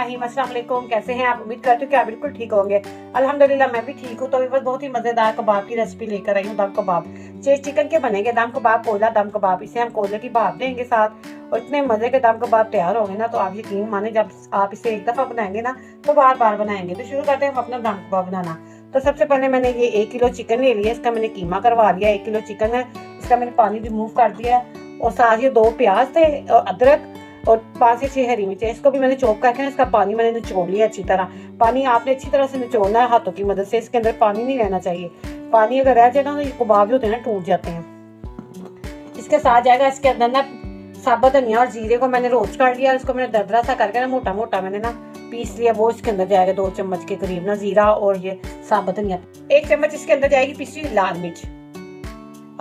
बिस्मिल्लाहिर्रहमानिर्रहीम। अस्सलाम वालेकुम। कैसे हैं आप? उम्मीद करती हूँ कि आप बिल्कुल ठीक होंगे। अल्हम्दुलिल्लाह मैं भी ठीक हूँ। तो बस बहुत ही मज़ेदार कबाब की रेसिपी लेकर आई हूँ। दम कबाब चिकन के बनेंगे। दम कबाब, कोयला दम कबाब, इसे हम कोयले की भाप देंगे साथ। और इतने मज़े के दम कबाब तैयार होंगे ना, तो आप यकीन माने जब आप इसे एक दफ़ा बनाएंगे ना तो बार बार बनाएंगे। तो शुरू करते हैं हम अपना दम कबाब बनाना। तो सबसे पहले मैंने ये 1 किलो चिकन ले लिया। इसका मैंने कीमा करवा लिया। 1 किलो चिकन है, इसका मैंने पानी रिमूव कर दिया। और साथ ये 2 प्याज थे और अदरक और 5 से 6 हरी मिर्चें, इसको भी मैंने चॉप करके इसका पानी मैंने निचोड़ लिया अच्छी तरह। पानी आपने अच्छी तरह से निचोड़ना है हाथों की मदद से। इसके अंदर पानी नहीं रहना चाहिए। पानी अगर रह जाएगा तो ये कबाब जो होते हैं ना टूट जाते हैं। इसके साथ जाएगा इसके अंदर ना साबुत धनिया और जीरे को मैंने रोस्ट कर लिया। इसको मैंने दरदरा सा करके ना मोटा मोटा मैंने ना पीस लिया। वो इसके अंदर जाएगा 2 चम्मच के करीब ना जीरा और ये साबुत धनिया। 1 चम्मच इसके अंदर जाएगी पिसी हुई लाल मिर्च।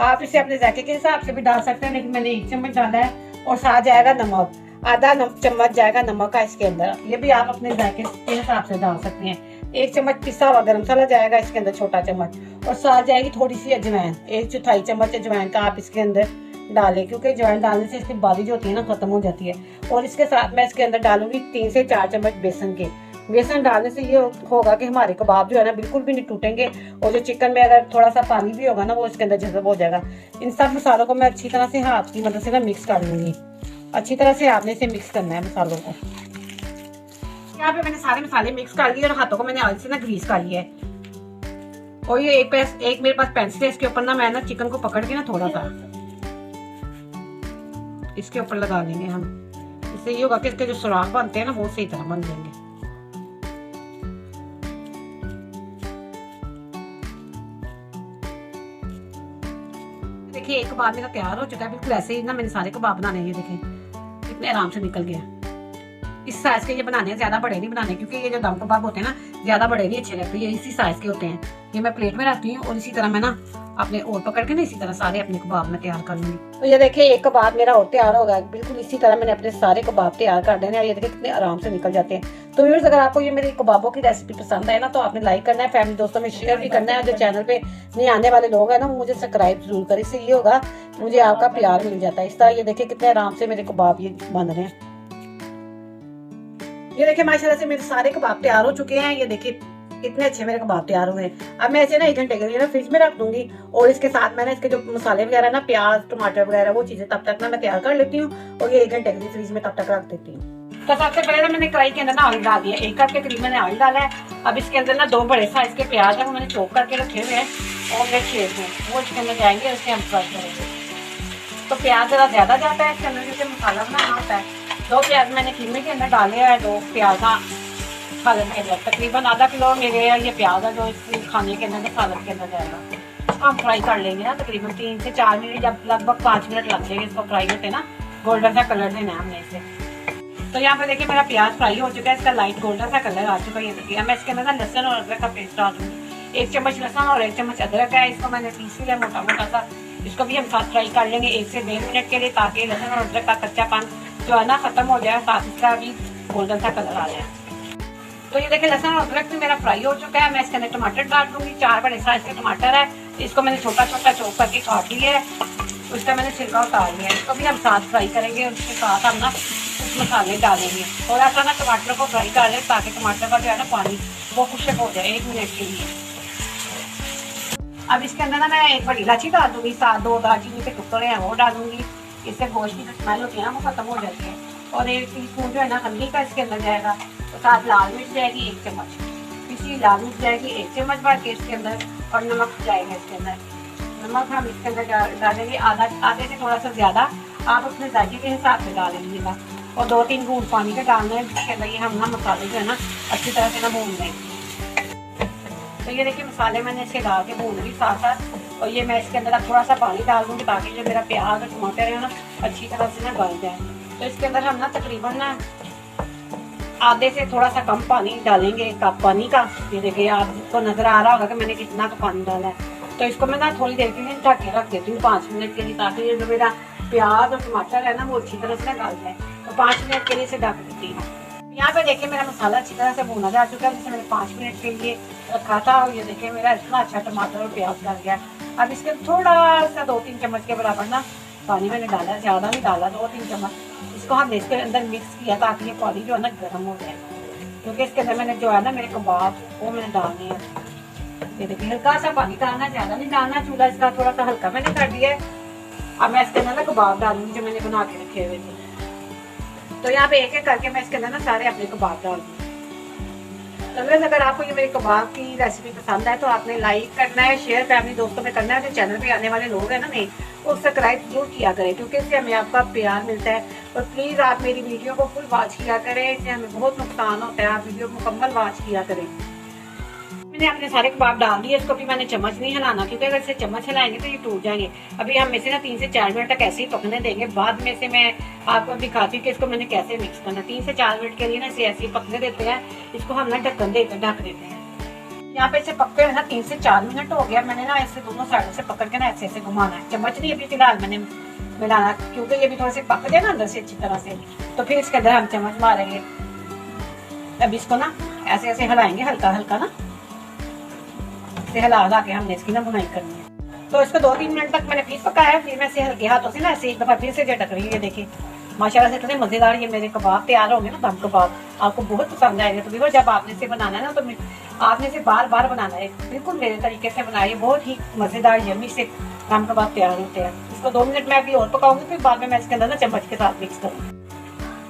आप इसे अपने जायके के हिसाब से भी डाल सकते हैं, लेकिन मैंने 1 चम्मच डाला है। और साथ जाएगा नमक, आधा चम्मच जाएगा नमक का इसके अंदर। ये भी आप अपने जायके के हिसाब से डाल सकते हैं। 1 चम्मच पिसा हुआ गरम मसाला जाएगा इसके अंदर, छोटा चम्मच। और साथ जाएगी थोड़ी सी अजवाइन, 1/4 चम्मच अजवाइन का आप इसके अंदर डालें, क्योंकि अजवाइन डालने से इसकी बादी जो होती है ना खत्म हो जाती है। और इसके साथ मैं इसके अंदर डालूंगी 3 से 4 चम्मच बेसन के। बेसन डालने से ये होगा कि हमारे कबाब जो है ना बिल्कुल भी नहीं टूटेंगे। और जो चिकन में अगर थोड़ा सा पानी भी होगा ना वो इसके अंदर जज़ब हो जाएगा। इन सब मसालों को मैं अच्छी तरह से हाथ की मदद से ना मिक्स कर लूंगी। अच्छी तरह से आपने इसे मिक्स करना है मसालों को। यहाँ पे मैंने सारे मसाले मिक्स कर लिए और हाथों को मैंने ऑयल से ना ग्रीस कर लिया है। और ये एक मेरे पास पेंसिल है, इसके ऊपर ना मैं ना चिकन को पकड़ के ना थोड़ा सा इसके ऊपर लगा लेंगे हम। इससे ये होगा कि इसके जो सुराख बनते हैं ना वो सही तरह बन जाएंगे। देखिए एक कबाब मेरा तैयार हो चुका है। बिल्कुल ऐसे ही ना मैंने सारे कबाब बनाने हैं। ये देखें कितने आराम से निकल गया। इस साइज के ये बनाने हैं, ज्यादा बड़े नहीं बनाने, क्योंकि ये जो दम कबाब होते हैं ना ज्यादा बड़े नहीं अच्छे लगते। ये इसी साइज के होते हैं। ये मैं प्लेट में रखती हूँ और इसी तरह मैं ना अपने और पकड़ के ना इसी तरह सारे अपने कबाब में तैयार कर लूंगी। तो ये देखिए एक कबाब मेरा और तैयार होगा। बिल्कुल इसी तरह मैंने अपने सारे कबाब तैयार कर देने हैं। ये देखिए कितने आराम से निकल जाते हैं। तो व्यूअर्स अगर आपको ये मेरी कबाबों की रेसिपी पसंद आए ना तो आपने लाइक करना है, फैमिली दोस्तों में शेयर भी करना है। जो चैनल पे नए आने वाले लोग हैं ना वो मुझे सब्सक्राइब जरूर करें। इससे ये होगा मुझे आपका प्यार मिल जाता है। इस तरह ये देखिए कितने आराम से मेरे कबाब ये बन रहे हैं। ये देखिए माशाल्लाह से मेरे सारे कबाब तैयार हो चुके हैं। ये देखिए कितने अच्छे मेरे कबाब तैयार हुए हैं। अब मैं इसे ना 1 घंटे के लिए ना फ्रिज में रख दूंगी। और इसके साथ मैंने इसके जो मसाले वगैरह ना प्याज टमाटर वगैरह वो चीजें तब तक ना मैं तैयार कर लेती हूँ। और ये 1 घंटे के लिए फ्रिज में तब तक रख देती हूँ। तो सबसे पहले मैंने कढ़ाई के अंदर ना ऑयल डाल दिया। 1 कप के करीब मैंने ऑयल डाला है। अब इसके अंदर ना 2 बड़े साइज के प्याज है वो मैंने चॉप करके रखे हुए हैं और रेड शेप में वो इसके अंदर जाएंगे। उससे हम फ्राई करेंगे। तो प्याज जरा ज्यादा जाता है इसके अंदर, जैसे मसाला बनाना होता है। 2 प्याज मैंने कीमे के अंदर डाले हैं। 2 प्याज सालन के अंदर तकरीबन आधा किलो मेरे ये प्याज है जो इस खाने के अंदर सालन के अंदर जाएगा। हम फ्राई कर लेंगे ना तकरीबन 3 से 4 मिनट, जब लगभग 5 मिनट लग जाएंगे इसको फ्राई होते ना। गोल्डन सा कलर देना है हमने इसे। तो यहाँ पे देखिए मेरा प्याज फ्राई हो चुका है। इसका लाइट गोल्डन सा कलर आ चुका है। ये देखिए मैं इसके अंदर ना लहसुन और अदरक का पेस्ट डाल दूंगी। 1 चम्मच लहसुन और 1 चम्मच अदरक है। इसको मैंने पीस लिया मोटा मोटा सा। इसको भी हम साथ फ्राई कर लेंगे 1 से 1.5 मिनट के लिए, ताकि लहसुन और अदरक का कच्चापन जो है ना खत्म हो जाए, साथ इसका भी गोल्डन सा कलर आ जाए। तो ये देखिए लहसुन और अदरक भी मेरा फ्राई हो चुका है। मैं इसके अंदर टमाटर डाल दूंगी। 4 बड़े साइज के टमाटर है। इसको मैंने छोटा छोटा चॉप करके काट लिया है। उसका मैंने छिलका उतार लिया है। इसको भी हम साथ फ्राई करेंगे। उसके साथ हम ना कुछ मसाले डालेंगे। थोड़ा सा ना टमाटर को फ्राई कर लें ताकि टमाटर का जो है ना पानी वो खुशक हो जाए 1 मिनट के लिए। अब इसके अंदर ना मैं 1 बड़ी इलायची डाल दूंगी। साथ 2 दालचीनी के टुकड़े हैं वो डालूंगी। इससे गोश्त की जो स्मेल होती है ना वो खत्म हो जाती है। और 1 टीस्पून जो है ना हल्दी का इसके अंदर जाएगा। तो साथ लाल मिर्च जाएगी 1 चम्मच, पिसी लाल मिर्च जाएगी 1 चम्मच भर के इसके अंदर। और नमक जाएगा इसके अंदर। नमक हम इसके अंदर डालेंगे आधे से थोड़ा सा ज्यादा, आप अपने जायके के हिसाब से डाल लीजिएगा। और 2-3 बूंद पानी का डालना है जिसके अंदर ये हम ना मसाले जो है ना अच्छी तरह से ना भून देंगे। तो ये देखिए मसाले मैंने इसके डाल के भून ली साथ साथ। और ये मैं इसके अंदर थोड़ा सा पानी डाल दूँगी ताकि जो मेरा प्याज और टमाटर है ना अच्छी तरह से ना गल जाए। तो इसके अंदर हम ना तकरीबन ना आधे से थोड़ा सा कम पानी डालेंगे, 1 कप पानी का। ये देखिए आपको नजर आ रहा होगा कि मैंने कितना का पानी डाला है। तो इसको मैं ना थोड़ी देर के लिए ढक के रख देती हूँ 5 मिनट के लिए, ताकि ये जो मेरा प्याज और टमाटर है ना वो अच्छी तरह से ना गल जाए। तो 5 मिनट के लिए इसे ढक देती हूँ। यहाँ पे देखिए मेरा मसाला अच्छी तरह से भुना जा चुका है, जिसे मैंने 5 मिनट के लिए रखा था। और ये देखिए मेरा इतना अच्छा टमाटर और प्याज डल गया। अब इसके थोड़ा सा 2-3 चम्मच के बराबर ना पानी मैंने डाला, ज्यादा नहीं डाला, 2-3 चम्मच। इसको हमने इसके अंदर मिक्स किया ताकि ये पानी जो है ना गर्म हो जाए। क्योंकि इसके अंदर मैंने जो है ना मेरे कबाब वो मैंने डालने हैं। ये देखिए हल्का सा पानी डालना, ज्यादा नहीं डालना। चूल्हा इसका थोड़ा सा हल्का मैंने कर दिया है। अब मैं इसके अंदर ना कबाब डालूंगी जो मैंने बना के रखे हुए थे। तो यहाँ पे एक एक करके मैं इसके अंदर ना सारे अपने कबाब डालूंगी। तो अगर आपको ये मेरे कबाब की रेसिपी पसंद है तो आपने लाइक करना है, शेयर फैमिली दोस्तों में करना है। जो चैनल पे आने वाले लोग हैं ना नहीं, वो सब्सक्राइब जरूर किया करें, क्योंकि इससे हमें आपका प्यार मिलता है। और प्लीज़ आप मेरी वीडियो को फुल वॉच किया करें, इससे हमें बहुत नुकसान होता है। आप वीडियो मुकम्मल वॉच किया करें। मैंने अपने सारे कबाब डाल दिए। इसको भी मैंने चम्मच नहीं हिलाना, क्योंकि अगर इसे चम्मच हिलाएंगे तो ये टूट जाएंगे। अभी हम इसे ना 3 से 4 मिनट तक ऐसे ही पकने देंगे। बाद में से मैं आपको दिखाती हूँ कि इसको मैंने कैसे मिक्स करना। 3 से 4 मिनट के लिए ना इसे ऐसे ही पकने देते हैं। इसको हम ना ढक्कन देकर ढक देते हैं। यहाँ पे इसे पकते हुए ना 3 से 4 मिनट हो गया। मैंने ना ऐसे दोनों साइडों से पकड़ के ना ऐसे ऐसे घुमाना है। चम्मच नहीं अभी फिलहाल मैंने मिलाना, क्योंकि ये भी थोड़े से पक जाए ना अंदर से अच्छी तरह से, तो फिर इसके अंदर हम चम्मच मारेंगे। अब इसको ना ऐसे ऐसे हिलाएंगे हल्का हल्का ना, हिला के हमने इसकी ना बुनाई करनी है। तो इसको 2-3 मिनट तक मैंने फिर पकाया। फिर मैं इसे हल्के हाथों से ना ऐसे एक दफा फिर से झटक रही है। देखिए माशाल्लाह से कितने मजेदार ये मेरे कबाब तैयार होंगे ना, दम कबाब। आपको बहुत पसंद आएंगे। तो देखो जब आपने इसे बनाना है ना, तो आपने इसे बार बार बनाना है। बिल्कुल मेरे तरीके से बनाइए, बहुत ही मजेदार यम्मी से दम कबाब तैयार होते हैं। इसको 2 मिनट में अभी और पकाऊंगी, फिर बाद में मैं इसके अंदर ना चम्मच के साथ मिक्स करूँगी।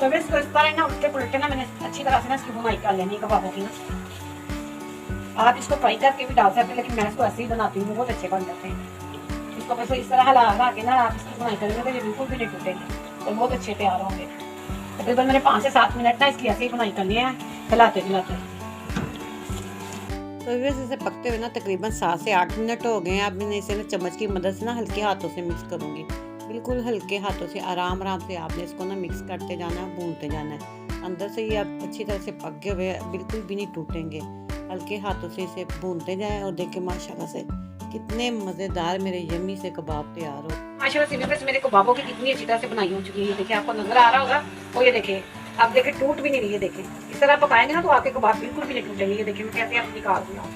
तो इसको इस तरह ना उल्टे पुलटे ना मैंने अच्छी तरह से ना इसकी बुनाई कर लेनी कबाबों की ना। आप इसको फ्राई करके भी डाल सकते हैं, लेकिन मैं इसको ऐसे ही बनाती हूँ, बहुत अच्छे बन जाते हैं। इसको बस इस तरह हिला के ना आप इसकी बुनाई करेंगे तो ये बिल्कुल भी नहीं टूटेंगे और बहुत अच्छे तैयार होंगे। तकरीबन मैंने 5 से 7 मिनट ना इसकी ऐसे ही बुनाई करनी है, हिलाते हिलाते। तो इसे पकते हुए ना तकरीबन 7 से 8 मिनट हो गए हैं। अब मैंने इसे ना चम्मच की मदद से ना हल्के हाथों से मिक्स करूँगी। बिल्कुल हल्के हाथों से आराम आराम से आपने इसको ना मिक्स करते जाना है, भूनते जाना है। अंदर से ये अब अच्छी तरह से पक गए हुए, बिल्कुल भी नहीं टूटेंगे। हल्के हाथों से इसे भूनते जाएं और देखें माशाल्लाह से कितने मज़ेदार मेरे यम्मी से कबाब तैयार हो। माशाल्लाह से मेरे कबाबों की कितनी अच्छी तरह से बनाई हो चुकी है। देखिए आपको नजर आ रहा होगा। और ये देखिए अब देखिए टूट भी नहीं रही है। देखिए इस तरह पकाएंगे ना तो आपके कबाब बिल्कुल भी नहीं टूटेंगे। ये देखिए मैं कैसे आप निकाल दूँ,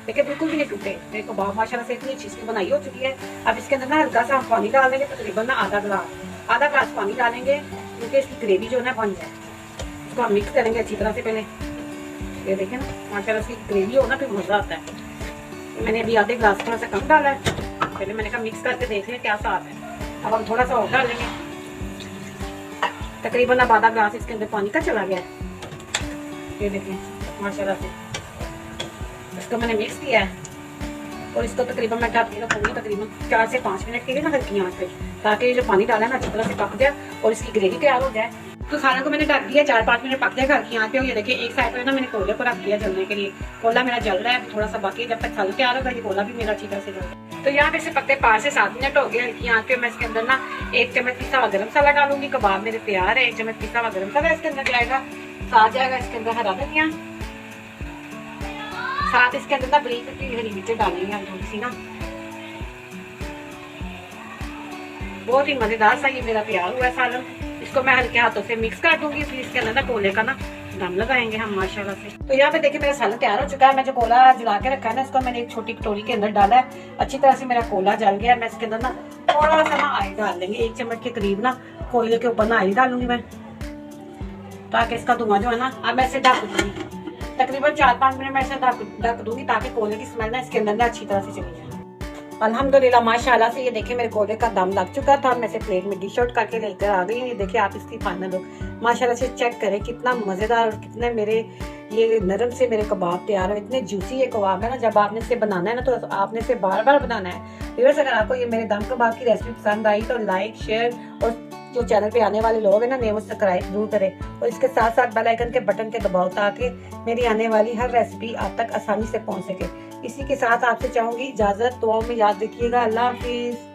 देखिए बिल्कुल भी नहीं टूटे मेरे कबाब। माशाल्लाह से इतनी अच्छी इसकी बनाई हो चुकी है। अब इसके अंदर ना हल्का सा पानी डाल देंगे, तकरीबन ना आधा ग्लास पानी डालेंगे, क्योंकि इसकी ग्रेवी जो है ना बन जाए। इसको हम मिक्स करेंगे अच्छी तरह से। पहले ये देखें ना माशाल्लाह से ग्रेवी हो ना फिर मज़ा आता है। मैंने अभी आधे ग्लास थोड़ा सा कम डाला है। पहले मैंने कहा मिक्स करके देख लें क्या सा आता है। अब हम थोड़ा सा और डालेंगे। तकरीबन अब आधा ग्लास इसके अंदर पानी का चला गया है। ये देखिए माशाल्लाह से इसको मैंने मिक्स किया है। और इसको तकरीबन मैं ढक के रखूँगी तकरीबन 4 से 5 मिनट के लिए ना हल्की आंच पे, ताकि ये जो पानी डाला है ना अच्छी तरह से पक जाए और इसकी ग्रेवी तैयार हो जाए। तो सारा को मैंने ढक दिया, 4-5 मिनट पक जाएगा हल्की आंच पे। और ये देखिए एक साइड पे ना मैंने कोयले को रख दिया जलने के लिए। कोयला मेरा जल रहा है थोड़ा सा, बाकी जब तक साल तैयार होगा ये कोयला भी मेरा अच्छी तरह से जल रहा है। तो यहाँ पे से पकते 5 से 7 मिनट हो गए हल्की आंच पे। मैं इसके अंदर ना 1 चम्मच पिसा हुआ गरम मसाला डालूंगी। कबाब मेरे तैयार है। 1 चम्मच पिसा हुआ गरम मसाला इसके अंदर जाएगा। साथ जाएगा इसके अंदर हरा धनिया, साथ इसके अंदर ना बारीक कटी हरी मिर्च डालेंगे हम थोड़ी सी ना। बहुत ही मजेदार सा ये मेरा तैयार हुआ है सालन। इसको मैं हल्के हाथों से मिक्स कर दूंगी। फिर इसके अंदर ना कोले का ना दम लगाएंगे हम माशाल्लाह से। तो यहाँ पे देखिए मेरा सालन तैयार हो चुका है। मैं जो कोला जला के रखा है ना, इसको मैंने एक छोटी कटोरी के अंदर डाला है। अच्छी तरह से मेरा कोला जल गया है। मैं इसके अंदर ना थोड़ा सा ना ऑयल डाल देंगे, 1 चम्मच के करीब ना कोयले के ऊपर ना ऑयल डालूंगी मैं, ताकि इसका धुआं जो है ना, अब मैं इसे ढक दूंगी तकरीबन 4-5 मिनट में ऐसे ढक दूंगी, ताकि कोयले की स्मेल ना इसके अंदर ना अच्छी तरह से चली जाए। अल्हम्दुलिल्लाह माशाल्लाह से ये देखिए मेरे कोयले का दम लग चुका था। मैं इसे प्लेट में डिश आउट करके लेकर आ गई हूँ। ये देखिए आप इसकी फाइनल लुक माशाल्लाह से चेक करें, कितना मज़ेदार और कितने मेरे ये नरम से मेरे कबाब तैयार है। इतने जूसी ये कबाब है ना, जब आपने इसे बनाना है ना तो आपने इसे बार बार बनाना है। व्यूअर्स अगर आपको ये मेरे दम कबाब की रेसिपी पसंद आई तो लाइक शेयर और जो चैनल पे आने वाले लोग हैं ना नेम सब्सक्राइब जरूर करें। और इसके साथ साथ बेल आइकन के बटन के दबाओ, ताकि मेरी आने वाली हर रेसिपी आप तक आसानी से पहुंच सके। इसी के साथ आपसे चाहूंगी इजाजत। दुआओं में याद रखिएगा। अल्लाह हाफिज।